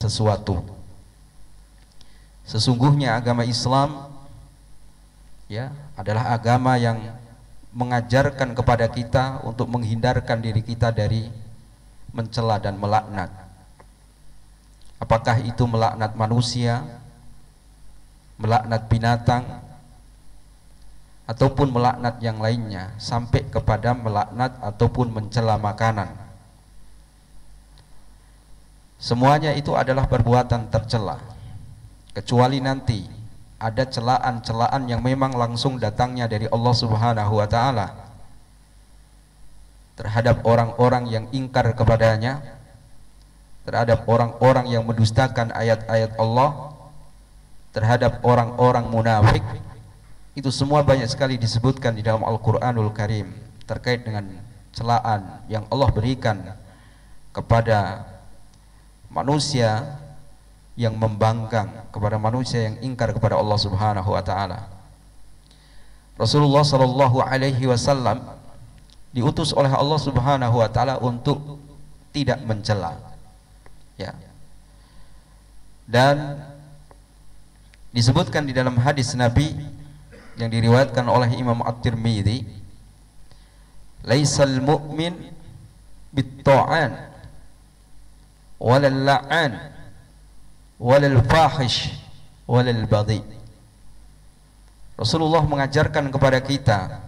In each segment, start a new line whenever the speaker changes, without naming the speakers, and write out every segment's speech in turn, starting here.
sesuatu. Sesungguhnya agama Islam ya adalah agama yang mengajarkan kepada kita untuk menghindarkan diri kita dari mencela dan melaknat. Apakah itu melaknat manusia, melaknat binatang, ataupun melaknat yang lainnya, sampai kepada melaknat ataupun mencela makanan. Semuanya itu adalah perbuatan tercela, kecuali nanti ada celaan-celaan yang memang langsung datangnya dari Allah Subhanahu wa ta'ala terhadap orang-orang yang ingkar kepadanya, terhadap orang-orang yang mendustakan ayat-ayat Allah, terhadap orang-orang munafik. Itu semua banyak sekali disebutkan di dalam Al-Quranul Karim terkait dengan celaan yang Allah berikan kepada manusia yang membangkang, kepada manusia yang ingkar kepada Allah Subhanahu wa ta'ala. Rasulullah sallallahu alaihi wasallam diutus oleh Allah Subhanahu wa ta'ala untuk tidak mencela, ya. Dan disebutkan di dalam hadis Nabi yang diriwayatkan oleh Imam At-Tirmidzi, laisal mu'min bit-ta'an walal la'an walal fahish walal badhi. Rasulullah mengajarkan kepada kita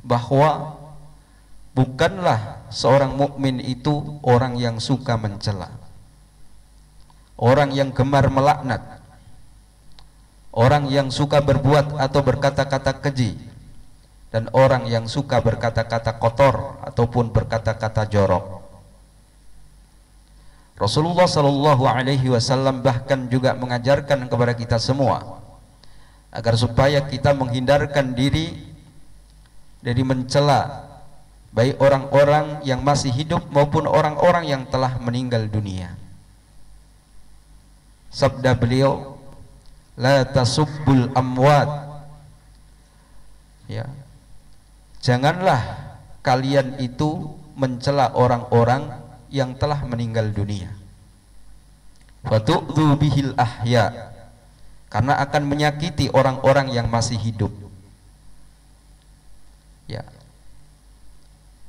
bahwa bukanlah seorang mukmin itu orang yang suka mencela, orang yang gemar melaknat, orang yang suka berbuat atau berkata-kata keji, dan orang yang suka berkata-kata kotor ataupun berkata-kata jorok. Rasulullah sallallahu alaihi wasallam bahkan juga mengajarkan kepada kita semua agar supaya kita menghindarkan diri dari mencela baik orang-orang yang masih hidup maupun orang-orang yang telah meninggal dunia. Sabda beliau, la tasubbul amwat, ya, janganlah kalian itu mencela orang-orang yang telah meninggal dunia. Fatu'dhu bihil ahya, karena akan menyakiti orang-orang yang masih hidup, ya.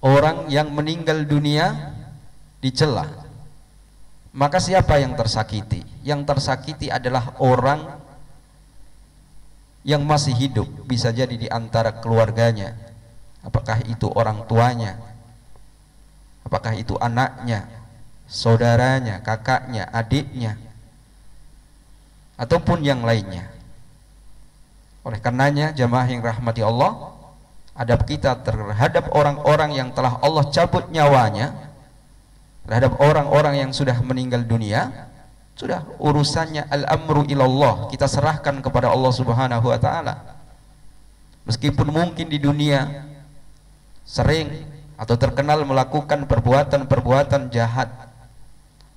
Orang yang meninggal dunia dicela, maka siapa yang tersakiti? Yang tersakiti adalah orang yang masih hidup, bisa jadi di antara keluarganya, apakah itu orang tuanya, apakah itu anaknya, saudaranya, kakaknya, adiknya, ataupun yang lainnya. Oleh karenanya, jamaah yang rahmati Allah, adab kita terhadap orang-orang yang telah Allah cabut nyawanya, terhadap orang-orang yang sudah meninggal dunia, sudah urusannya al-amru ilallah, kita serahkan kepada Allah Subhanahu wa ta'ala. Meskipun mungkin di dunia sering atau terkenal melakukan perbuatan-perbuatan jahat,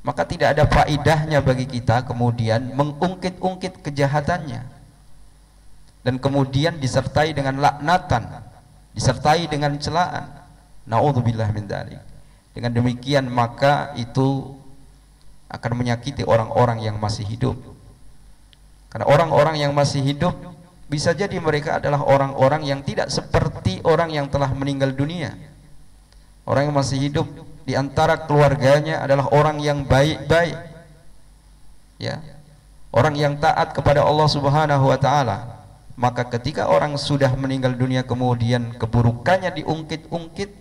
maka tidak ada faidahnya bagi kita kemudian mengungkit-ungkit kejahatannya dan kemudian disertai dengan laknatan, disertai dengan celaan. Na'udzubillah min dzalik. Dengan demikian maka itu akan menyakiti orang-orang yang masih hidup. Karena orang-orang yang masih hidup bisa jadi mereka adalah orang-orang yang tidak seperti orang yang telah meninggal dunia. Orang yang masih hidup di antara keluarganya adalah orang yang baik-baik, ya, orang yang taat kepada Allah Subhanahu wa ta'ala. Maka ketika orang sudah meninggal dunia kemudian keburukannya diungkit-ungkit,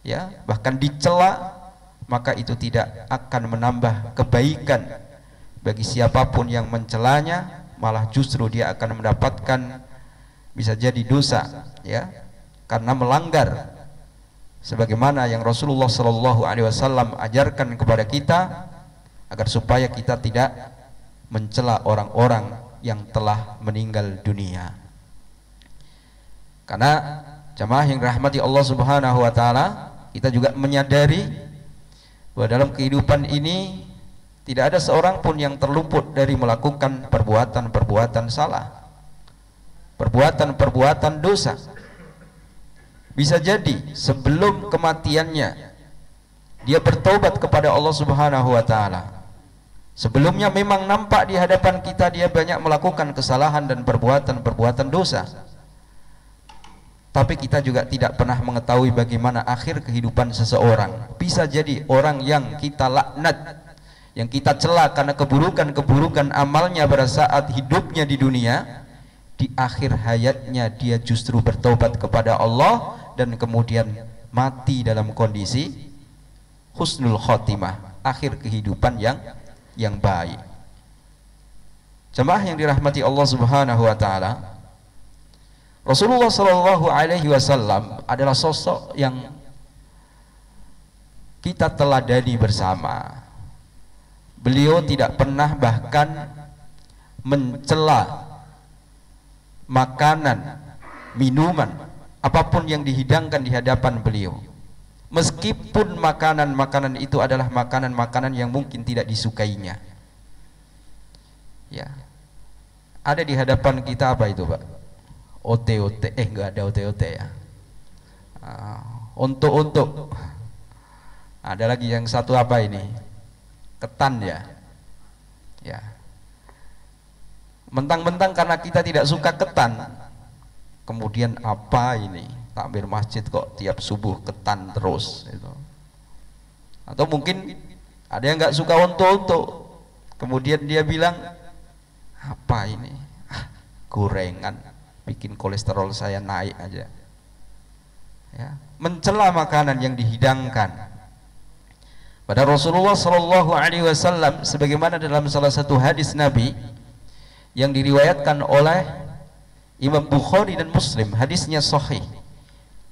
ya, bahkan dicela, maka itu tidak akan menambah kebaikan bagi siapapun yang mencelanya, malah justru dia akan mendapatkan bisa jadi dosa, ya, karena melanggar sebagaimana yang Rasulullah sallallahu alaihi wasallam ajarkan kepada kita agar supaya kita tidak mencela orang-orang yang telah meninggal dunia. Karena jamaah yang rahmati Allah Subhanahu wa ta'ala, kita juga menyadari bahwa dalam kehidupan ini tidak ada seorang pun yang terluput dari melakukan perbuatan-perbuatan salah, perbuatan-perbuatan dosa. Bisa jadi sebelum kematiannya dia bertobat kepada Allah Subhanahu wa ta'ala, Sebelumnya memang nampak di hadapan kita dia banyak melakukan kesalahan dan perbuatan-perbuatan dosa. Tapi kita juga tidak pernah mengetahui bagaimana akhir kehidupan seseorang. Bisa jadi orang yang kita laknat, yang kita cela karena keburukan-keburukan amalnya pada saat hidupnya di dunia, di akhir hayatnya dia justru bertobat kepada Allah dan kemudian mati dalam kondisi husnul khotimah, akhir kehidupan yang baik. Jemaah yang dirahmati Allah Subhanahu wa taala, Rasulullah sallallahu alaihi wasallam adalah sosok yang kita teladani bersama. Beliau tidak pernah bahkan mencela makanan, minuman, apapun yang dihidangkan di hadapan beliau. Meskipun makanan-makanan itu adalah makanan-makanan yang mungkin tidak disukainya. Ya. Ada di hadapan kita apa itu, Pak? Ote-ote, enggak ada ote-ote ya. Untuk ada lagi yang satu apa ini? Ketan ya. Ya. Mentang-mentang karena kita tidak suka ketan, kemudian apa ini? Takbir masjid kok tiap subuh ketan terus itu. Atau mungkin ada yang nggak suka onto-onto, kemudian dia bilang apa ini? Gorengan, bikin kolesterol saya naik aja. Ya, mencela makanan yang dihidangkan. Pada Rasulullah Shallallahu Alaihi Wasallam, sebagaimana dalam salah satu hadis Nabi yang diriwayatkan oleh Imam Bukhari dan Muslim, hadisnya sahih.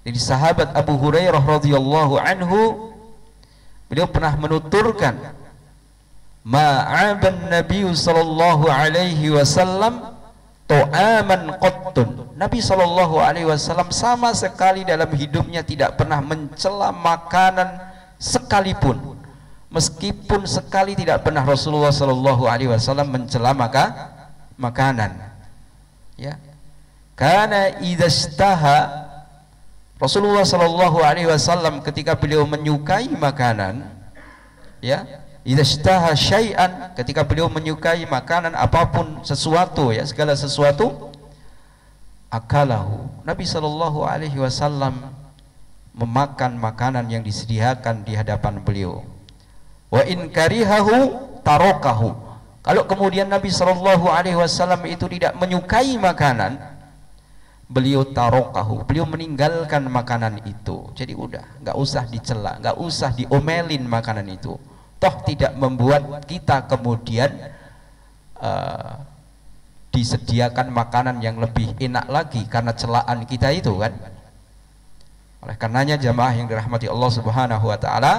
Dari sahabat Abu Hurairah radhiyallahu anhu, beliau pernah menuturkan, ma'aban Nabi sallallahu alaihi wasallam ta'aman qattun. Nabi sallallahu alaihi wasallam sama sekali dalam hidupnya tidak pernah mencela makanan sekalipun. Meskipun sekali tidak pernah Rasulullah sallallahu alaihi wasallam mencela makanan. Ya. Karena idza istaha, Rasulullah Shallallahu Alaihi Wasallam ketika beliau menyukai makanan, ya, idza ishtaha syai'an, ketika beliau menyukai makanan apapun, sesuatu, ya, segala sesuatu, akalahu. Nabi Shallallahu Alaihi Wasallam memakan makanan yang disediakan di hadapan beliau. Wa in karihahu tarokahu. Kalau kemudian Nabi Shallallahu Alaihi Wasallam itu tidak menyukai makanan, beliau tarokahu, beliau meninggalkan makanan itu. Jadi udah, nggak usah dicela, nggak usah diomelin makanan itu. Toh tidak membuat kita kemudian disediakan makanan yang lebih enak lagi karena celaan kita itu kan. Oleh karenanya jamaah yang dirahmati Allah Subhanahu Wa Taala,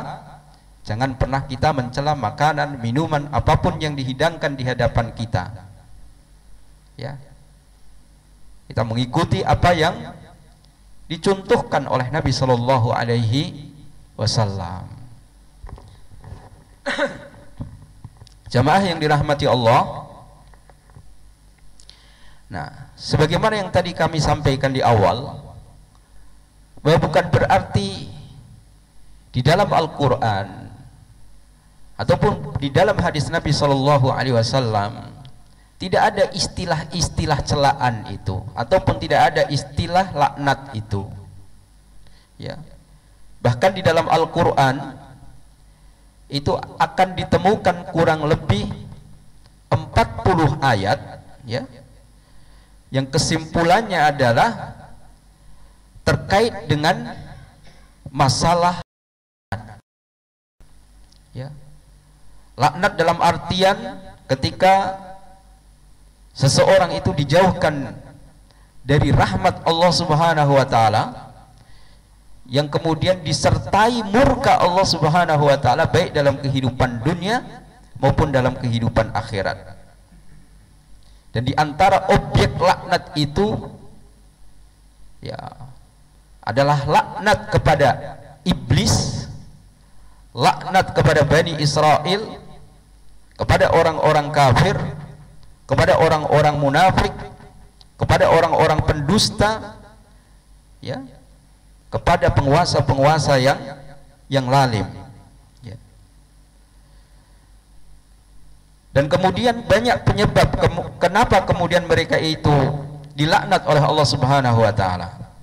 jangan pernah kita mencela makanan, minuman, apapun yang dihidangkan di hadapan kita. Ya. Kita mengikuti apa yang dicontohkan oleh Nabi Shallallahu Alaihi Wasallam. Jamaah yang dirahmati Allah. Nah, sebagaimana yang tadi kami sampaikan di awal, bahwa bukan berarti di dalam Al-Quran ataupun di dalam hadis Nabi Shallallahu Alaihi Wasallam tidak ada istilah-istilah celaan itu, ataupun tidak ada istilah laknat itu. Ya. Bahkan di dalam Al-Quran itu akan ditemukan kurang lebih 40 ayat, ya, yang kesimpulannya adalah terkait dengan masalah laknat. Ya. Laknat dalam artian ketika seseorang itu dijauhkan dari rahmat Allah Subhanahu wa taala, yang kemudian disertai murka Allah Subhanahu wa taala baik dalam kehidupan dunia maupun dalam kehidupan akhirat. Dan di antara objek laknat itu, ya, adalah laknat kepada iblis, laknat kepada Bani Israel, kepada orang-orang kafir, kepada orang-orang munafik, kepada orang-orang pendusta, ya, kepada penguasa-penguasa yang lalim. Ya. Dan kemudian banyak penyebab kenapa kemudian mereka itu dilaknat oleh Allah Subhanahu wa taala.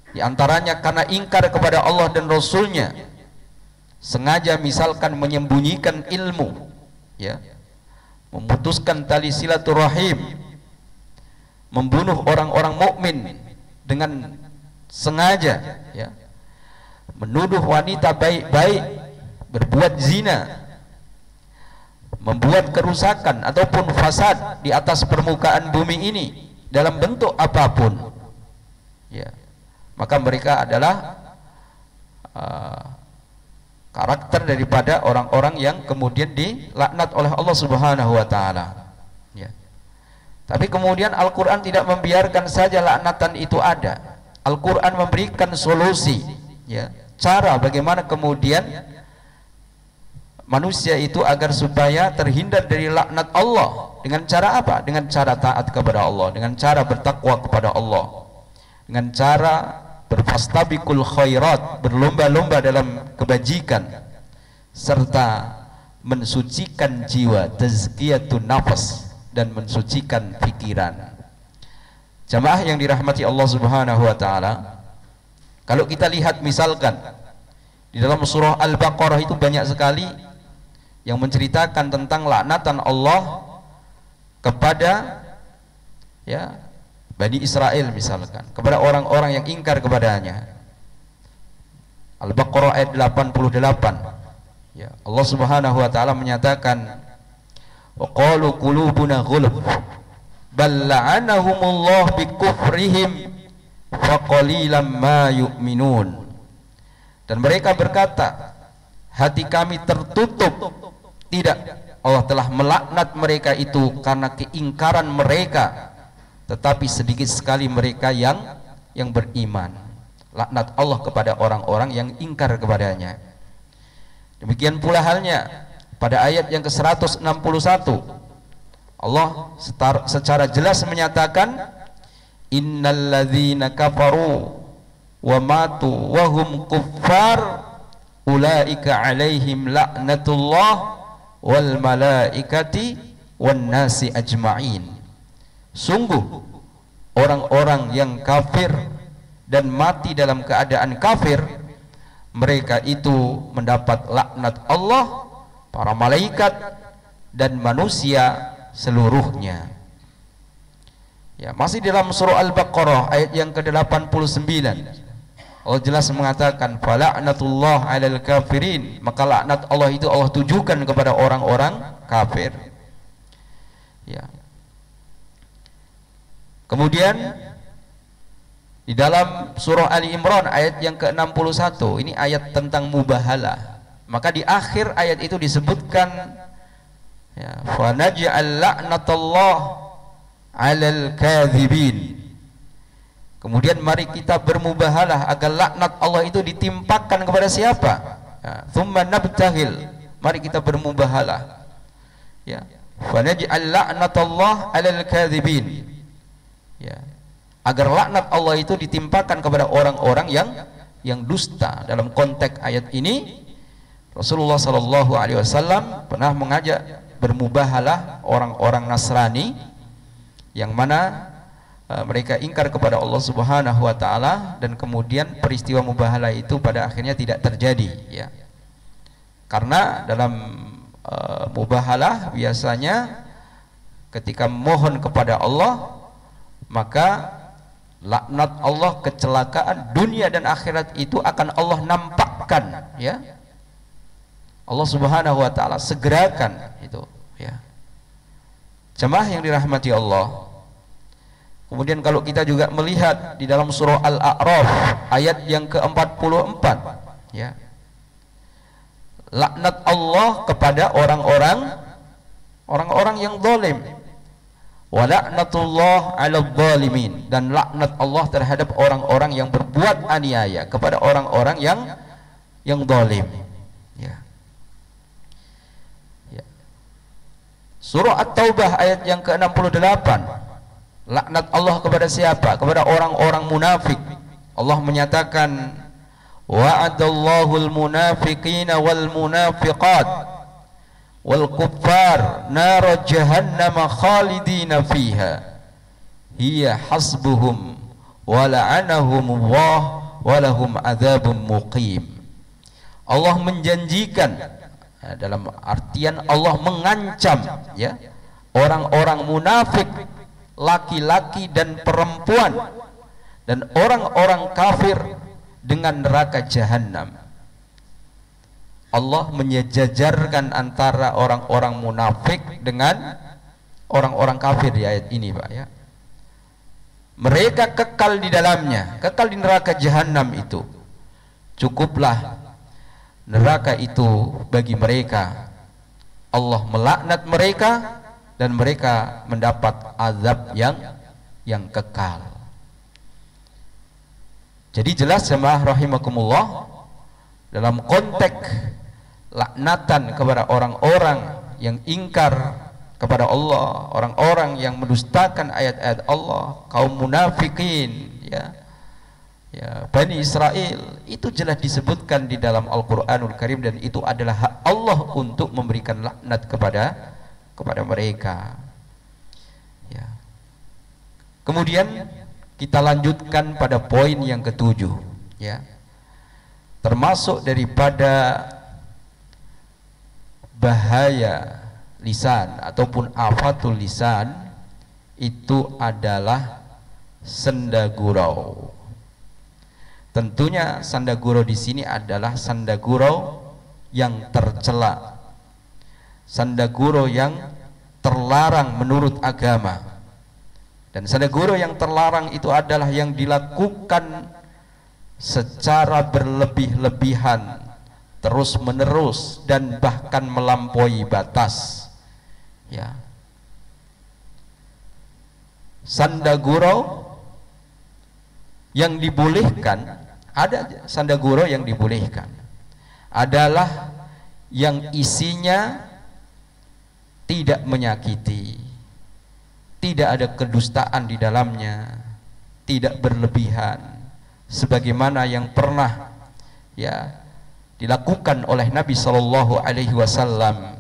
Di antaranya karena ingkar kepada Allah dan Rasulnya, sengaja misalkan menyembunyikan ilmu, ya, memutuskan tali silaturahim, membunuh orang-orang mukmin dengan sengaja, ya, menuduh wanita baik-baik berbuat zina, membuat kerusakan ataupun fasad di atas permukaan bumi ini dalam bentuk apapun, ya, maka mereka adalah karakter daripada orang-orang yang kemudian dilaknat oleh Allah Subhanahu wa taala, ya. Tapi kemudian Al-Qur'an tidak membiarkan saja laknatan itu ada. Al-Qur'an memberikan solusi, ya, cara bagaimana kemudian manusia itu agar supaya terhindar dari laknat Allah. Dengan cara apa? Dengan cara taat kepada Allah, dengan cara bertakwa kepada Allah, dengan cara berfastabiqul khairat, berlomba-lomba dalam kebajikan, serta mensucikan jiwa, tazkiyatun nafas, dan mensucikan pikiran. Jamaah yang dirahmati Allah Subhanahu wa taala, kalau kita lihat misalkan di dalam surah Al-Baqarah itu banyak sekali yang menceritakan tentang laknatan Allah kepada, ya, Bani Israel misalkan, kepada orang-orang yang ingkar kepadanya. Al-Baqarah ayat 88, ya, Allah Subhanahu wa taala menyatakan, wa qalu qulubuna ghulf bal la'anahumullah bikufrihim faqalilan ma yu'minun. Dan mereka berkata, hati kami tertutup. Tidak, Allah telah melaknat mereka itu karena keingkaran mereka, tetapi sedikit sekali mereka yang beriman. Laknat Allah kepada orang-orang yang ingkar kepadanya. Demikian pula halnya pada ayat yang ke-161, Allah secara jelas menyatakan, innalladzina kafaru wa matu wa hum kuffar ulaika alaihim laknatullah wal malaikati wan nasi ajma'in. Sungguh orang-orang yang kafir dan mati dalam keadaan kafir, mereka itu mendapat laknat Allah, para malaikat, dan manusia seluruhnya. Ya, masih dalam surah Al-Baqarah ayat yang ke-89, Allah jelas mengatakan, fala'natullah 'alal kafirin, maka laknat Allah itu Allah tujukan kepada orang-orang kafir. Ya. Kemudian di dalam surah Ali Imran ayat yang ke-61, ini ayat tentang mubahalah. Maka di akhir ayat itu disebutkan, ya, fa naj'al la'natallah 'alal kadzibin. Kemudian mari kita bermubahalah agar laknat Allah itu ditimpakan kepada siapa? Ya, thumma nabtahil, mari kita bermubahalah, ya, fa naj'al la'natallah 'alal kadzibin, ya, agar laknat Allah itu ditimpakan kepada orang-orang yang dusta. Dalam konteks ayat ini Rasulullah sallallahu alaihi wasallam pernah mengajak bermubahalah orang-orang Nasrani yang mana mereka ingkar kepada Allah Subhanahu wa taala, dan kemudian peristiwa mubahalah itu pada akhirnya tidak terjadi, ya. Karena dalam mubahalah biasanya ketika mohon kepada Allah, maka laknat Allah, kecelakaan dunia dan akhirat itu akan Allah nampakkan, ya. Allah Subhanahu wa taala segerakan itu, ya. Jemaah yang dirahmati Allah. Kemudian kalau kita juga melihat di dalam surah Al-A'raf ayat yang ke-44, ya, laknat Allah kepada orang-orang yang zalim, wa la'natullah 'alal zalimin, dan laknat Allah terhadap orang-orang yang berbuat aniaya kepada orang-orang yang zalim, ya. Ya. Surah At-Taubah ayat yang ke-68, laknat Allah kepada siapa? Kepada orang-orang munafik. Allah menyatakan, wa'adallahu al-munafiqina wal munafiqat wal kuffar nar jahannam khalidina fiha hiya hasbuhum wa la'anahumullah wa lahum adzabun muqim. Allah menjanjikan, dalam artian Allah mengancam, ya, orang-orang munafik laki-laki dan perempuan dan orang-orang kafir dengan neraka jahanam. Allah menyejajarkan antara orang-orang munafik dengan orang-orang kafir di ayat ini, Pak, ya. Mereka kekal di dalamnya, kekal di neraka jahanam itu. Cukuplah neraka itu bagi mereka. Allah melaknat mereka dan mereka mendapat azab yang kekal. Jadi jelas jemaah rahimakumullah, dalam konteks laknatan kepada orang-orang yang ingkar kepada Allah, orang-orang yang mendustakan ayat-ayat Allah, kaum munafikin, ya, Bani Israel, itu jelas disebutkan di dalam Al-Qur'anul Karim, dan itu adalah hak Allah untuk memberikan laknat kepada mereka. Ya. Kemudian kita lanjutkan pada poin yang ketujuh, ya. Termasuk daripada bahaya lisan ataupun afatul lisan itu adalah sendagurau. Tentunya sendagurau di sini adalah sendagurau yang tercela, sendagurau yang terlarang menurut agama. Dan sendagurau yang terlarang itu adalah yang dilakukan secara berlebih-lebihan, terus menerus, dan bahkan melampaui batas, ya. Sandagurau yang dibolehkan, ada sandagurau yang dibolehkan adalah yang isinya tidak menyakiti, tidak ada kedustaan di dalamnya, tidak berlebihan, sebagaimana yang pernah, ya, dilakukan oleh Nabi Shallallahu Alaihi Wasallam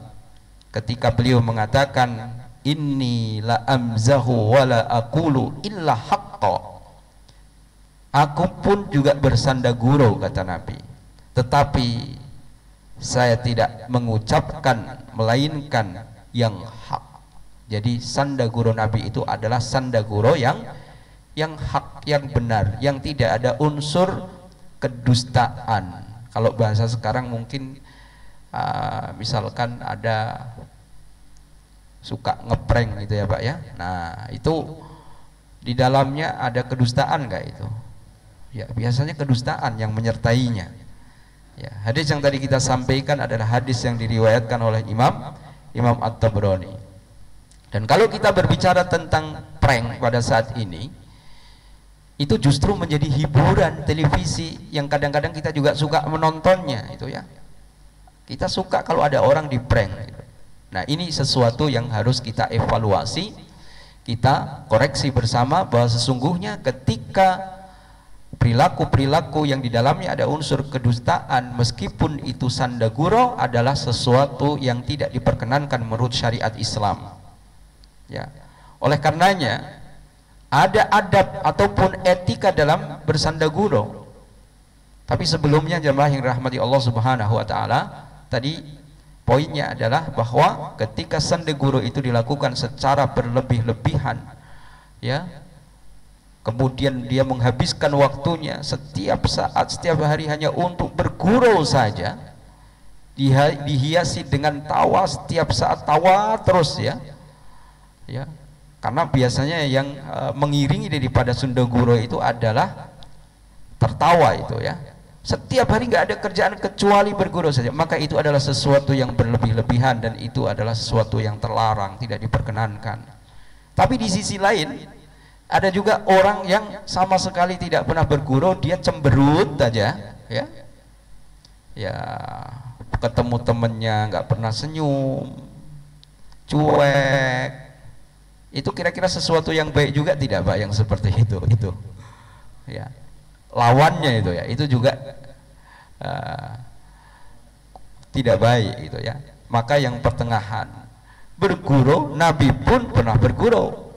ketika beliau mengatakan, inni la amzahu wa la aqulu illa haqqa. Aku pun juga bersandagurau, kata Nabi, tetapi saya tidak mengucapkan melainkan yang hak. Jadi sandagurau Nabi itu adalah sandagurau yang hak, yang benar, yang tidak ada unsur kedustaan. Kalau bahasa sekarang mungkin misalkan ada suka ngeprank gitu ya, Pak, ya. Nah, itu di dalamnya ada kedustaan nggak itu? Ya, biasanya kedustaan yang menyertainya. Ya, hadis yang tadi kita sampaikan adalah hadis yang diriwayatkan oleh Imam At-Tabrani. Dan kalau kita berbicara tentang prank pada saat ini, itu justru menjadi hiburan televisi yang kadang-kadang kita juga suka menontonnya, itu ya. Kita suka kalau ada orang di prank. Nah, ini sesuatu yang harus kita evaluasi, kita koreksi bersama, bahwa sesungguhnya ketika perilaku-perilaku yang di dalamnya ada unsur kedustaan, meskipun itu sandagurau, adalah sesuatu yang tidak diperkenankan menurut syariat Islam. Ya. Oleh karenanya ada adab ataupun etika dalam bersandagurau. Tapi sebelumnya jemaah yang rahmati Allah Subhanahu wa taala, tadi poinnya adalah bahwa ketika sandagurau itu dilakukan secara berlebih-lebihan, ya, kemudian dia menghabiskan waktunya setiap saat, setiap hari hanya untuk bergurau saja, dihiasi dengan tawa, setiap saat tawa terus, ya. Ya, karena biasanya yang mengiringi daripada sandagurau itu adalah tertawa, itu ya. Setiap hari nggak ada kerjaan kecuali bergurau saja, maka itu adalah sesuatu yang berlebih-lebihan, dan itu adalah sesuatu yang terlarang, tidak diperkenankan. Tapi di sisi lain ada juga orang yang sama sekali tidak pernah bergurau, dia cemberut aja, ya. Ya, ketemu temennya nggak pernah senyum, cuek. Itu kira-kira sesuatu yang baik juga tidak, Pak, yang seperti itu? Itu, ya, lawannya itu, ya, itu juga tidak baik, itu ya. maka yang pertengahan. Bergurau, Nabi pun pernah bergurau,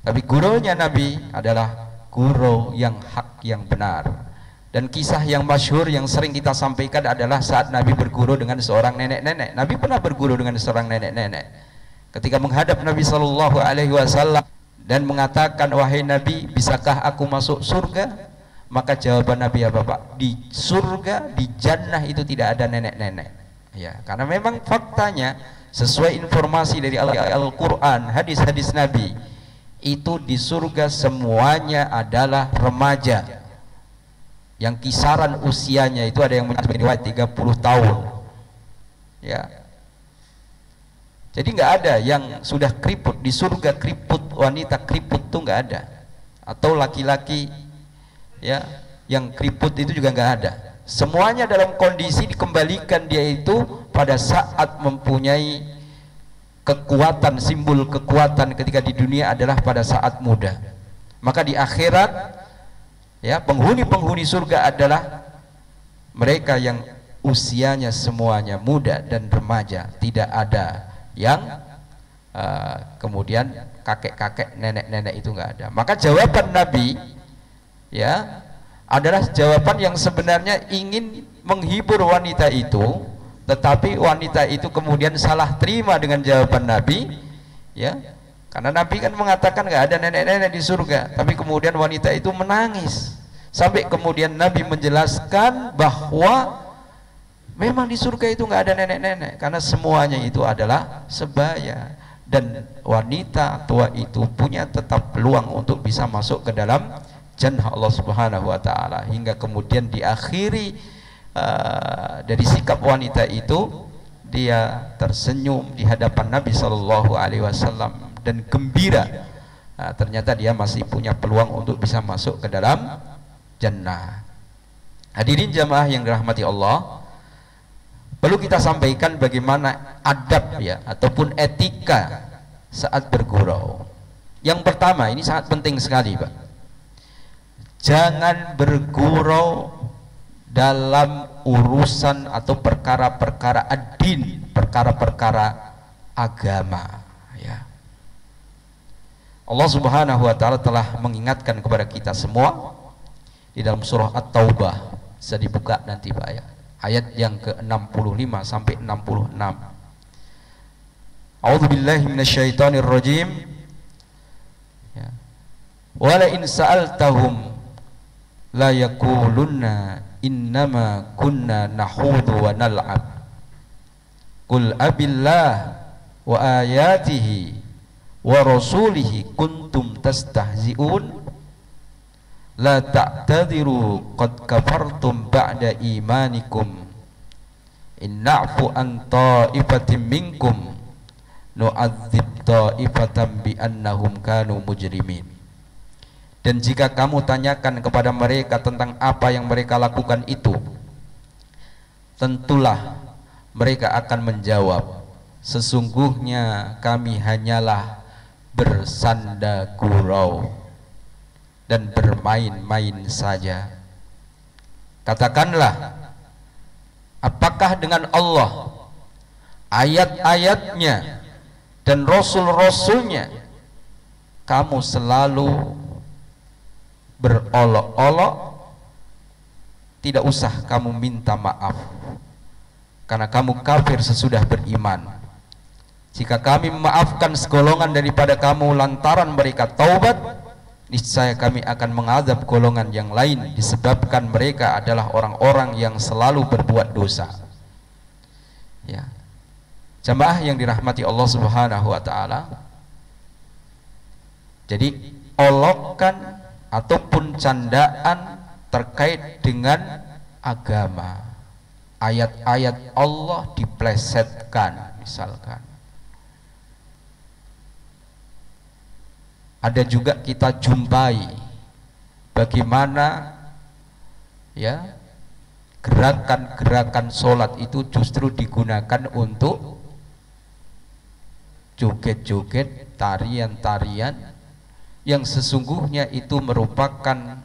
tapi gurunya Nabi adalah gurau yang hak, yang benar. Dan kisah yang masyhur yang sering kita sampaikan adalah saat Nabi berguru dengan seorang nenek-nenek. Nabi pernah berguru dengan seorang nenek-nenek. Ketika menghadap Nabi Shallallahu Alaihi Wasallam dan mengatakan, wahai Nabi, bisakah aku masuk surga? Maka jawaban Nabi apa Pak? Di surga, di jannah itu tidak ada nenek-nenek. Ya, karena memang faktanya sesuai informasi dari Al-Quran, hadis-hadis Nabi, itu di surga semuanya adalah remaja. Yang kisaran usianya itu ada yang riwayat 30 tahun. Ya. Jadi nggak ada yang sudah keriput di surga, keriput wanita keriput tuh nggak ada. Atau laki-laki ya yang keriput itu juga nggak ada. Semuanya dalam kondisi dikembalikan dia itu pada saat mempunyai kekuatan, simbol kekuatan ketika di dunia adalah pada saat muda. Maka di akhirat ya, penghuni-penghuni surga adalah mereka yang usianya semuanya muda dan remaja, tidak ada yang kemudian kakek-kakek, nenek-nenek, itu nggak ada. Maka jawaban Nabi ya adalah jawaban yang sebenarnya ingin menghibur wanita itu, tetapi wanita itu kemudian salah terima dengan jawaban Nabi ya. Karena Nabi kan mengatakan nggak ada nenek-nenek di surga, tapi kemudian wanita itu menangis. Sampai kemudian Nabi menjelaskan bahwa memang di surga itu nggak ada nenek-nenek, karena semuanya itu adalah sebaya. Dan wanita tua itu punya tetap peluang untuk bisa masuk ke dalam jannah Allah Subhanahu wa Ta'ala. Hingga kemudian diakhiri dari sikap wanita itu, dia tersenyum di hadapan Nabi Shallallahu Alaihi Wasallam dan gembira. Ternyata dia masih punya peluang untuk bisa masuk ke dalam jannah. Hadirin jamaah yang dirahmati Allah, perlu kita sampaikan bagaimana adab ya ataupun etika saat bergurau. Yang pertama, ini sangat penting sekali Pak, jangan bergurau dalam urusan atau perkara-perkara ad-din, perkara-perkara agama ya. Allah Subhanahu wa Ta'ala telah mengingatkan kepada kita semua di dalam surah At-Taubah. Bisa dibuka nanti Pak ya, ayat yang ke-65 sampai 66. A'udzubillahi minasyaitonir rajim. Ya. Wala in sa'altahum la yaqulunna innama kunna nahudu wa nal'ab. Qul abillah wa ayatihi wa rasulihi kuntum tastahzi'un la ta'tadiru qad kafartum ba'da imanikum in na'fu an ta'ifatin minkum nu'adzib ta'ifatan bi annahum kanu mujrimin. Dan jika kamu tanyakan kepada mereka tentang apa yang mereka lakukan itu, tentulah mereka akan menjawab, sesungguhnya kami hanyalah bersanda gurau dan bermain-main saja. Katakanlah, apakah dengan Allah, ayat-ayatnya dan rasul-rasulnya kamu selalu berolok-olok? Tidak usah kamu minta maaf, karena kamu kafir sesudah beriman. Jika kami memaafkan segolongan daripada kamu lantaran mereka taubat, niscaya kami akan mengazab golongan yang lain disebabkan mereka adalah orang-orang yang selalu berbuat dosa. Ya. Jamaah yang dirahmati Allah Subhanahu wa Ta'ala, jadi olokan ataupun candaan terkait dengan agama, ayat-ayat Allah diplesetkan misalkan. Ada juga kita jumpai bagaimana ya gerakan-gerakan sholat itu justru digunakan untuk joget-joget, tarian-tarian yang sesungguhnya itu merupakan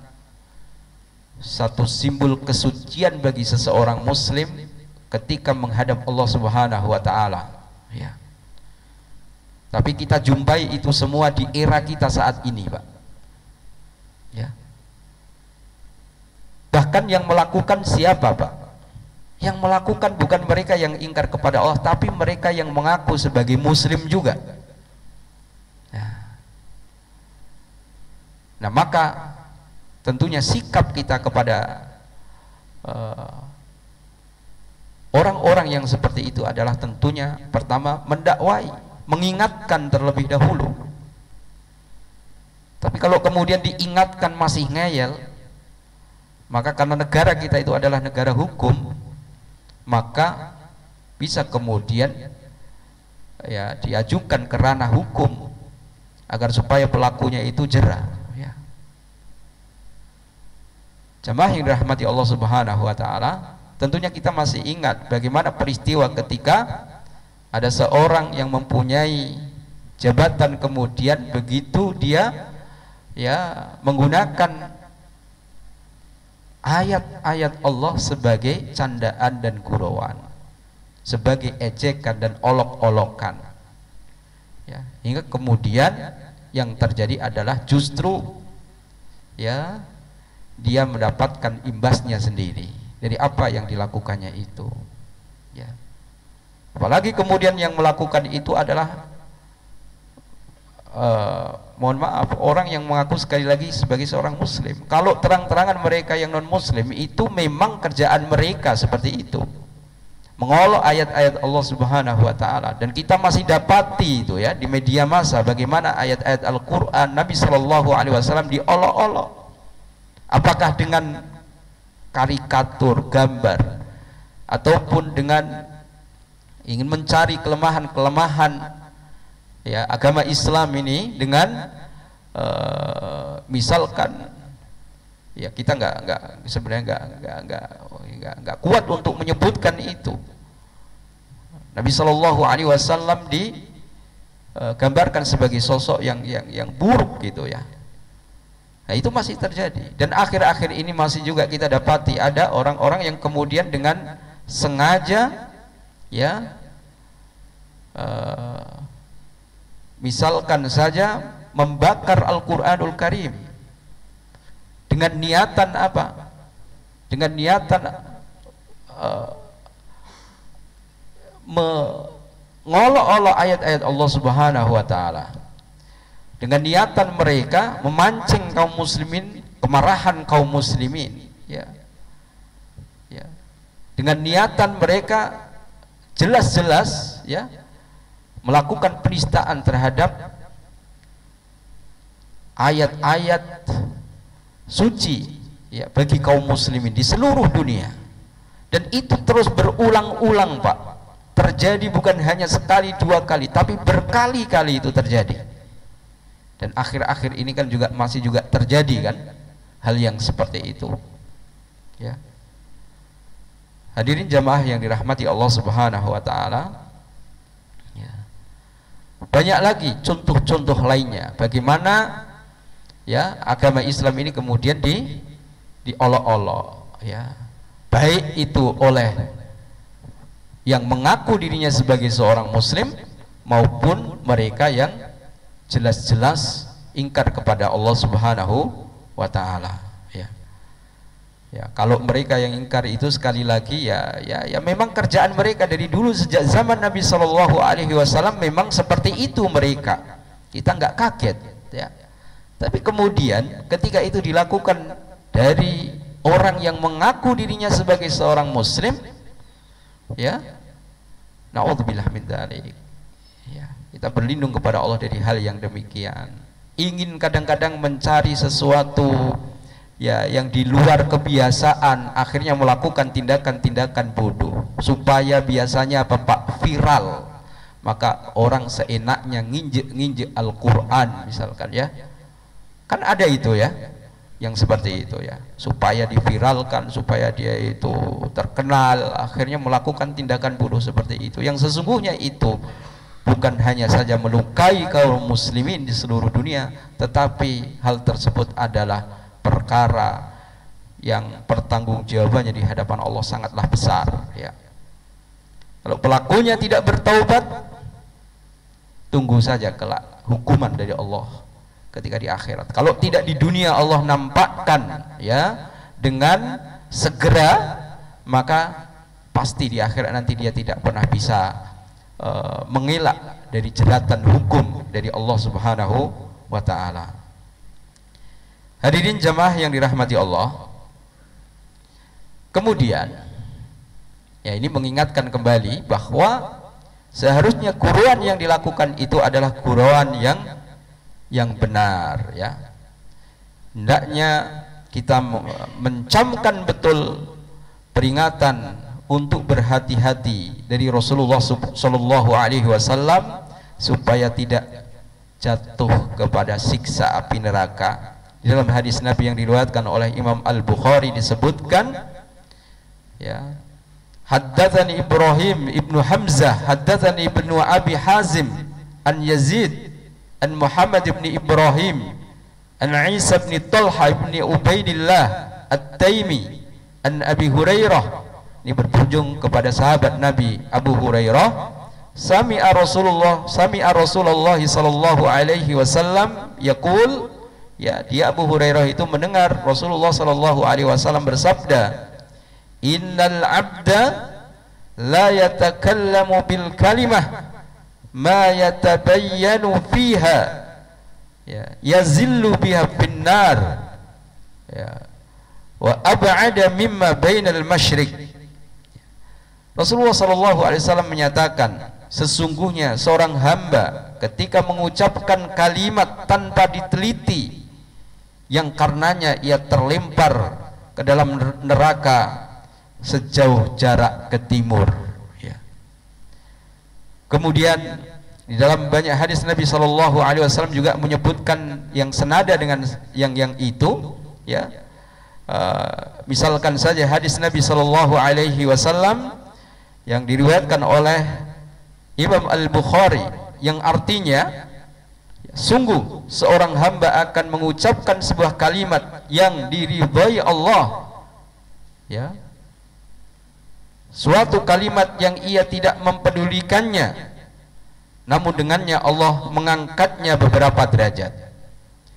satu simbol kesucian bagi seseorang muslim ketika menghadap Allah Subhanahu wa taala, ya. Tapi kita jumpai itu semua di era kita saat ini, Pak. Ya. Bahkan yang melakukan siapa, Pak? Yang melakukan bukan mereka yang ingkar kepada Allah, tapi mereka yang mengaku sebagai muslim juga. Nah, maka tentunya sikap kita kepada orang-orang yang seperti itu adalah tentunya pertama mendakwai, mengingatkan terlebih dahulu. Tapi kalau kemudian diingatkan masih ngeyel, maka karena negara kita itu adalah negara hukum, maka bisa kemudian ya diajukan ke ranah hukum agar supaya pelakunya itu jera. Jamaah yang dirahmati Allah Subhanahu wa taala, tentunya kita masih ingat bagaimana peristiwa ketika ada seorang yang mempunyai jabatan, kemudian begitu dia ya menggunakan ayat-ayat Allah sebagai candaan dan gurauan, sebagai ejekan dan olok-olokan, ya, hingga kemudian yang terjadi adalah justru ya dia mendapatkan imbasnya sendiri dari apa yang dilakukannya itu, ya. Apalagi kemudian yang melakukan itu adalah mohon maaf, orang yang mengaku sekali lagi sebagai seorang muslim. Kalau terang-terangan mereka yang non muslim itu memang kerjaan mereka seperti itu, mengolok ayat-ayat Allah Subhanahu wa taala, dan kita masih dapati itu ya di media massa bagaimana ayat-ayat Al-Qur'an Nabi Shallallahu alaihi wasallam diolok-olok. Apakah dengan karikatur, gambar, ataupun dengan ingin mencari kelemahan-kelemahan ya agama Islam ini dengan misalkan ya kita sebenarnya nggak kuat untuk menyebutkan itu. Nabi Shallallahu alaihi wasallam digambarkan sebagai sosok yang buruk gitu ya. Nah, itu masih terjadi, dan akhir-akhir ini masih juga kita dapati ada orang-orang yang kemudian dengan sengaja ya misalkan saja membakar Al-Qur'anul Karim dengan niatan apa? Dengan niatan mengolok-olok ayat-ayat Allah Subhanahu wa taala, dengan niatan mereka memancing kaum muslimin, kemarahan kaum muslimin, ya. Ya. Dengan niatan mereka jelas-jelas ya melakukan penistaan terhadap ayat-ayat suci ya bagi kaum muslimin di seluruh dunia. Dan itu terus berulang-ulang, Pak. Terjadi bukan hanya sekali dua kali, tapi berkali-kali itu terjadi. Dan akhir-akhir ini kan juga masih juga terjadi kan hal yang seperti itu, ya. Hadirin jamaah yang dirahmati Allah Subhanahu wa taala, ya. Banyak lagi contoh-contoh lainnya bagaimana ya agama Islam ini kemudian diolok-olok, ya. Baik itu oleh yang mengaku dirinya sebagai seorang muslim maupun mereka yang jelas-jelas ingkar kepada Allah Subhanahu wa taala, ya. Ya, kalau mereka yang ingkar itu sekali lagi ya memang kerjaan mereka dari dulu sejak zaman Nabi Shallallahu alaihi wasallam memang seperti itu mereka. Kita nggak kaget, ya. Tapi kemudian ketika itu dilakukan dari orang yang mengaku dirinya sebagai seorang muslim, ya, naudzubillah min dzalik. Ya, kita berlindung kepada Allah dari hal yang demikian. Ingin kadang-kadang mencari sesuatu ya yang di luar kebiasaan, akhirnya melakukan tindakan-tindakan bodoh supaya biasanya apa, Pak, viral. Maka orang seenaknya nginjek Al-Qur'an misalkan, ya. Kan ada itu ya yang seperti itu ya, supaya diviralkan, supaya dia itu terkenal, akhirnya melakukan tindakan bodoh seperti itu, yang sesungguhnya itu bukan hanya saja melukai kaum muslimin di seluruh dunia, tetapi hal tersebut adalah perkara yang pertanggungjawabannya di hadapan Allah sangatlah besar, ya. Kalau pelakunya tidak bertaubat, tunggu saja kelak hukuman dari Allah ketika di akhirat. Kalau tidak di dunia Allah nampakkan ya dengan segera, maka pasti di akhirat nanti dia tidak pernah bisa mengelak dari jeratan hukum dari Allah Subhanahu wa taala. Hadirin jamaah yang dirahmati Allah. Kemudian ya, ini mengingatkan kembali bahwa seharusnya gurauan yang dilakukan itu adalah gurauan yang benar ya. Hendaknya kita mencamkan betul peringatan untuk berhati-hati dari Rasulullah sallallahu alaihi wasallam supaya tidak jatuh kepada siksa api neraka. Di dalam hadis Nabi yang diriwayatkan oleh Imam Al-Bukhari disebutkan ya, haddatsani Ibrahim ibnu Hamzah haddatsani ibnu Abi Hazim an Yazid an Muhammad ibn Ibrahim an Isa ibn Talha ibn Ubaidillah At-Taimi an Abi Hurairah. Ini berkunjung kepada sahabat Nabi Abu Hurairah. Sami'a Rasulullah sallallahu alaihi wasallam yaqul, ya, dia Abu Hurairah itu mendengar Rasulullah sallallahu alaihi wasallam bersabda, innal abda la yatakallamu bil kalimah ma yatabayyanu fiha ya yazillu biha finnar ya wa ab'ada mimma bainal masyriq. Rasulullah sallallahu alaihi wasallam menyatakan, sesungguhnya seorang hamba ketika mengucapkan kalimat tanpa diteliti yang karenanya ia terlempar ke dalam neraka sejauh jarak ke timur ya. Kemudian di dalam banyak hadis Nabi sallallahu alaihi wasallam juga menyebutkan yang senada dengan yang itu ya. Misalkan saja hadis Nabi sallallahu alaihi wasallam yang diriwayatkan oleh Imam Al-Bukhari yang artinya, sungguh seorang hamba akan mengucapkan sebuah kalimat yang diridhai Allah ya, suatu kalimat yang ia tidak mempedulikannya, namun dengannya Allah mengangkatnya beberapa derajat.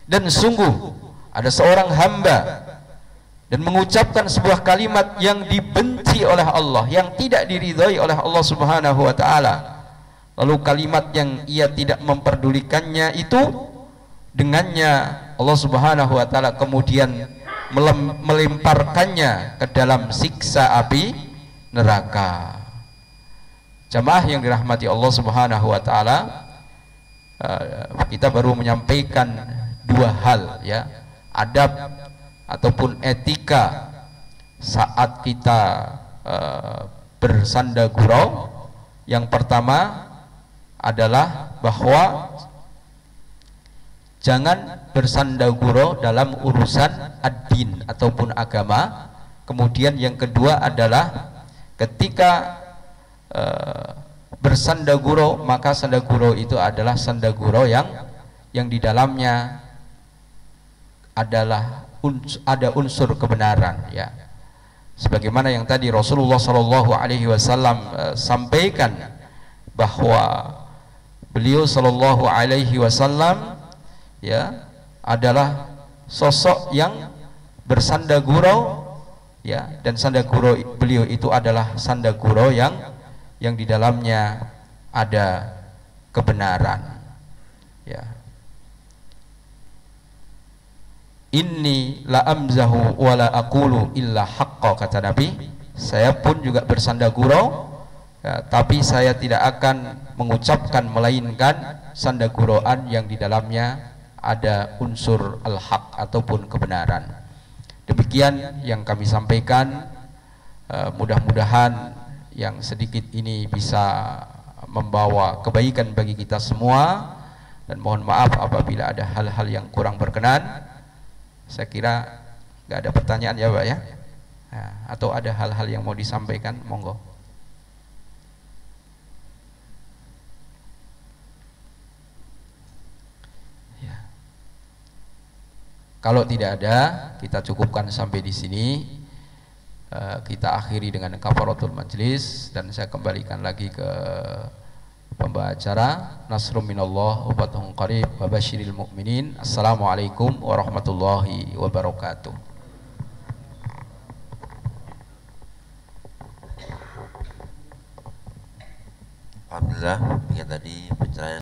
Dan sungguh ada seorang hamba dan mengucapkan sebuah kalimat yang dibenci oleh Allah, yang tidak diridhai oleh Allah Subhanahu wa taala, lalu kalimat yang ia tidak memperdulikannya itu dengannya Allah Subhanahu wa taala kemudian melemparkannya ke dalam siksa api neraka. Jamaah yang dirahmati Allah Subhanahu wa taala, kita baru menyampaikan dua hal ya, adab ataupun etika saat kita bersanda gurau. Yang pertama adalah bahwa jangan bersanda gurau dalam urusan ad-din ataupun agama. Kemudian yang kedua adalah ketika bersanda gurau, maka sanda gurau itu adalah sanda gurau yang di dalamnya adalah ada unsur kebenaran ya, sebagaimana yang tadi Rasulullah sallallahu alaihi wasallam sampaikan bahwa beliau sallallahu alaihi wasallam ya adalah sosok yang bersanda gurau ya, dan sanda gurau beliau itu adalah sanda gurau yang di dalamnya ada kebenaran ya. Inni la amzahu wa la aqulu illa haqqa, kata Nabi, saya pun juga bersanda gurau ya, tapi saya tidak akan mengucapkan melainkan sanda gurauan yang di dalamnya ada unsur al-haq ataupun kebenaran. Demikian yang kami sampaikan, mudah-mudahan yang sedikit ini bisa membawa kebaikan bagi kita semua, dan mohon maaf apabila ada hal-hal yang kurang berkenan. Saya kira nggak ada pertanyaan ya Pak ya? Atau ada hal-hal yang mau disampaikan, monggo. Ya. Kalau tidak ada, kita cukupkan sampai di sini. kita akhiri dengan kafaratul majlis dan saya kembalikan lagi ke pembawa acara. Nasrum minallah wa fathun qarib wa basyiril mu'minin. Assalamualaikum warahmatullahi wabarakatuh.
Alhamdulillah, ya tadi pencerahan